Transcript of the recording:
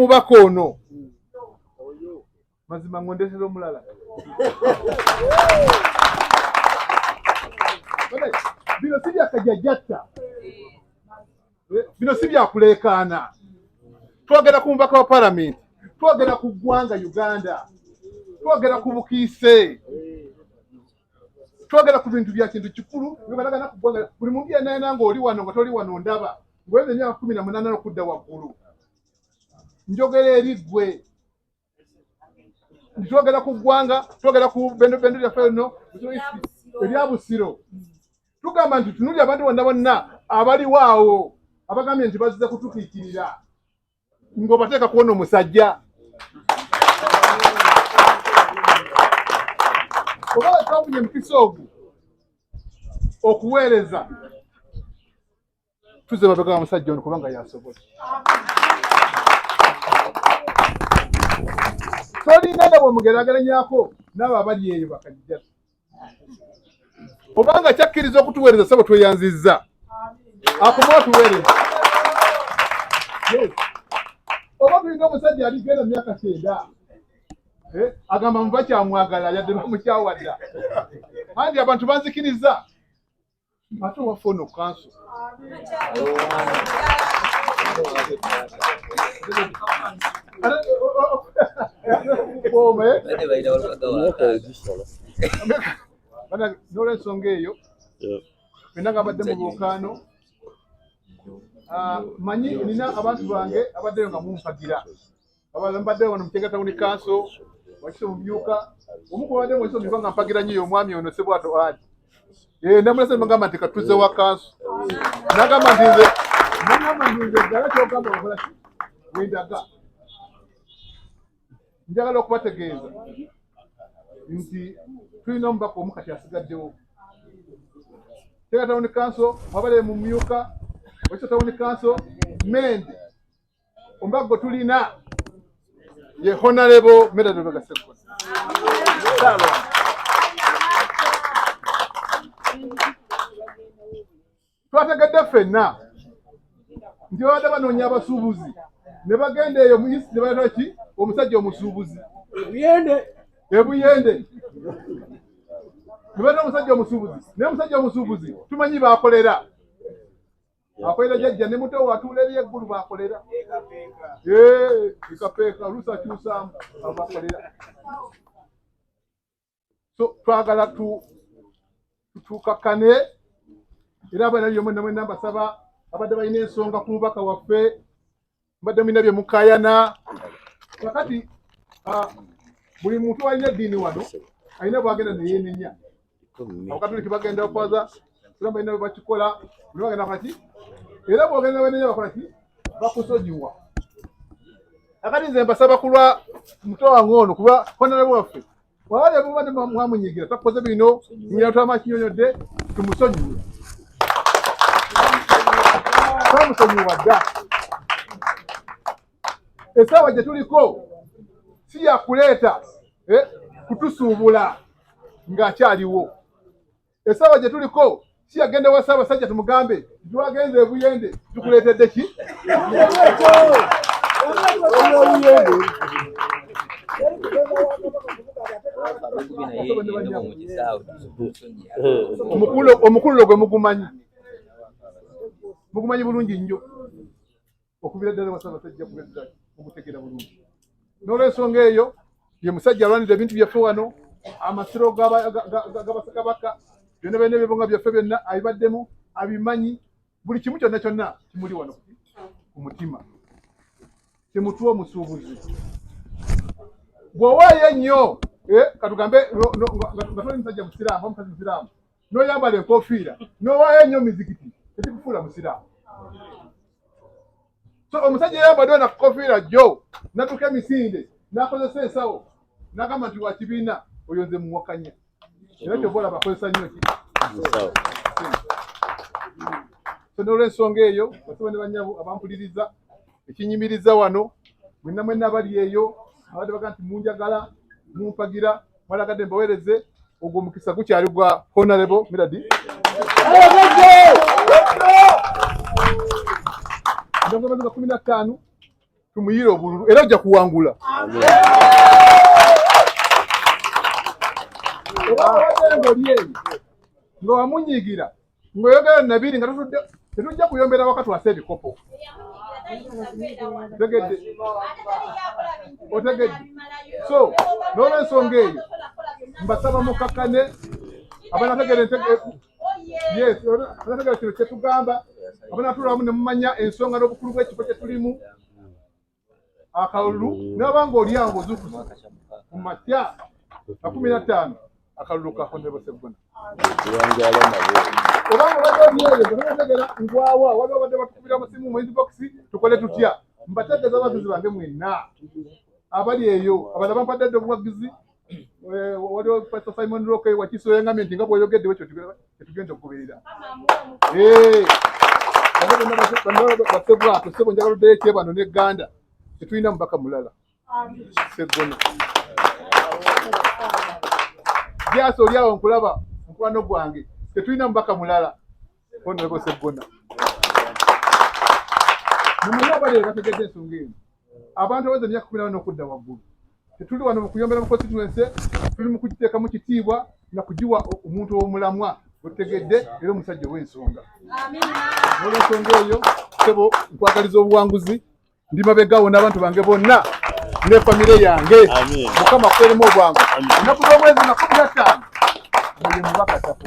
mubaka ono mazima ngondesera omulala bino si byakajajjatta, bino si byakuleekaana. Twogera ku mubaka wa palamenti, twogera ku ggwanga Uganda, twogera ku bukiise, twogera ku bintu bya kintu kikulu bibalagana ku ggwanga. Buli muntu yenna ng'oli wano nga toli wano ndaba ngweze emyaka 18 okudda waggulu. Njogera eri ggwe, twogera ku ggwanga, twogera ku bendo lyaffe lino erya Busiro. Tugamba nti tunulya abantu bonna abaliwo awo abagambye nti bazze kutukiikirira ng'obateeka kuwona omusajja. Oba twafunye emikisa ogwo okuweereza, tuzze mabega wa musajja ono kubanga yasobola. Tolina nga bw'omugeraageranyako n'abo abali eyo bakajjata. Obanga kyakkiriza okutuweereza sabo tweyanzizza. Akoma otuweereza. Oba tulina omusajja aligenda myaka 9. Agamba muba kyamwagala yadde bamukyawadda. Andi abantu banzikiriza. Ate waffe ono kanso. N'olw'ensonga eyo fenna nga badde mu bukaano, manyi nina abantu bange abaddeyo nga mumpagira. Mbaddeyo wano mu Kyenga Town Council, Wakiso Mumyuka, omu ku babadde mu Wakiso Mumyuka nga mpagira nnyo omwami ono Ssebwato Ali. Ndamulese mbagamba nti katuze wa council. Nagamba nti nze ddala kyogamba okola ki? Wendaga. Njagala okubategeeza nti tulina omubaka omu kati asigaddewo. Kyenga Town Council, abali mu Mumyuka, Wakiso Town Council, Mende. Omubaka tulina ye Honorable Medard Lubega Sseggona. Twategedde ffenna nti babadde banoonya abasuubuzi ne bagenda eyo mu East ne baleta ki omusajja omusuubuzi Buyende ne baleta omusajja omusuubuzi. Naye omusajja omusuubuzi tumanyi baakolera. Akolera jjajja ne muto watuula eri eggulu baakolera. Ikapeeka oluusi akyusaamu abakolera. So twagala tukakkane era abalabyo mwenna mbasaba abadde balina ensonga ku mubaka waffe, mbadde mulina bye mukaayana. Kakati buli muntu alina eddiini wano alina bwagenda ne yeenenya. Abakatoliki bagenda okwaza, era balina bwe bakikola, ne bagenda kati era bw'ogenda beenenya bakola ki? Bakusonyiwa. Kakati nze mbasaba ku lwa muto wange ono kuba Honorable waffe wabali mubadde mwamunyigira takoze bino nyina twama kinyonyodde tumusonyiwe. Twamusonyiwa dda. Essaawa gye tuliko si yakuleeta kutusuubula ng'akyaliwo. Essaawa gye tuliko si yagenda wa Ssaabasajja tumugambe twagenze e Buyende tukuleetedde ki? Omukulu gwe mugumanyi bulungi nnyo okubira ddala wa Ssaabasajja okutegera bulungi. N'olw'ensonga eyo ye musajja alwanirira ebintu byaffe wano, amasiro g'Abassekabaka byonna byonna ebyebonga byaffe byonna abibaddemu, abimanyi, buli kimu kyonna kyonna kimuli wano ku mutima. Temutuwa omusuubuzi. Bw'owaayo ennyo katugambe nga toli musajja musiraamu, omukazi musiraamu, n'oyambala enkofiira n'owaayo ennyo mizikiti tekikufuula musiraamu. So omusajja yayambaddewo na kofiira jjo natuka emisinde n'akozesa ensawo n'agamba nti wa kibiina oyo nze muwakanya. Era kyova olaba akozesa nnyo ki? So n'olw'ensonga eyo basaba ne bannyabo abampuliriza ekinyimiriza wano mwenna abali eyo abadde baga nti munjagala mumpagira mwalagadde mbaweereze ogwo omukisa gukyali gwa Honorable Medard. Ndongo 15 tumuyire obululu era ojja kuwangula. Nga wamunyigira ng'oyogera nabiri nga tetujja kuyombera wakati wase ebikopo. Otegedde. So n'olwensonga eyo mbasaba mukakkane abanategere kino kye tugamba, abanatulamu ne mumanya ensonga n'obukulu bw'ekifo kye tulimu. Akalulu n'abanga oli awo ozukusa mu makya 15 akalulu kakonde Sseggona. Obanga bategera ngwawa waliwo badde batukubira amasimu mu inbox tukole tutya. Mbategeeza abaguzi bange mwenna abali eyo abala bampadde obuwagizi. Waliwo Pastor Simon Roke wakiso yangamenti nga bw'oyogedde wekyo tugenda okugoberera. Ssebo njagala oddeyo ekyebano ne Gganda tetulina mubaka mulala Sseggona. Gyasa oli awo nkulaba mukwano gwange tetulina mubaka mulala Honorable Sseggona. Mumanya abali bategedde ensonga eno abantu abaweza emyaka 14 okudda waggulu tetuli wano mu kuyombera mu constituency, tuli mu kugiteekamu kitiibwa na kugiwa omuntu ow'omulamwa otegedde era omusajja ow'ensonga. Olw'ensonga eyo ssebo nkwagaliza obuwanguzi ndi mabegawo n'abantu bange bonna ne famire yange. Mukama akweremu obwangu. Ennaku z'omwezi nga 15 muli mubaka tafu.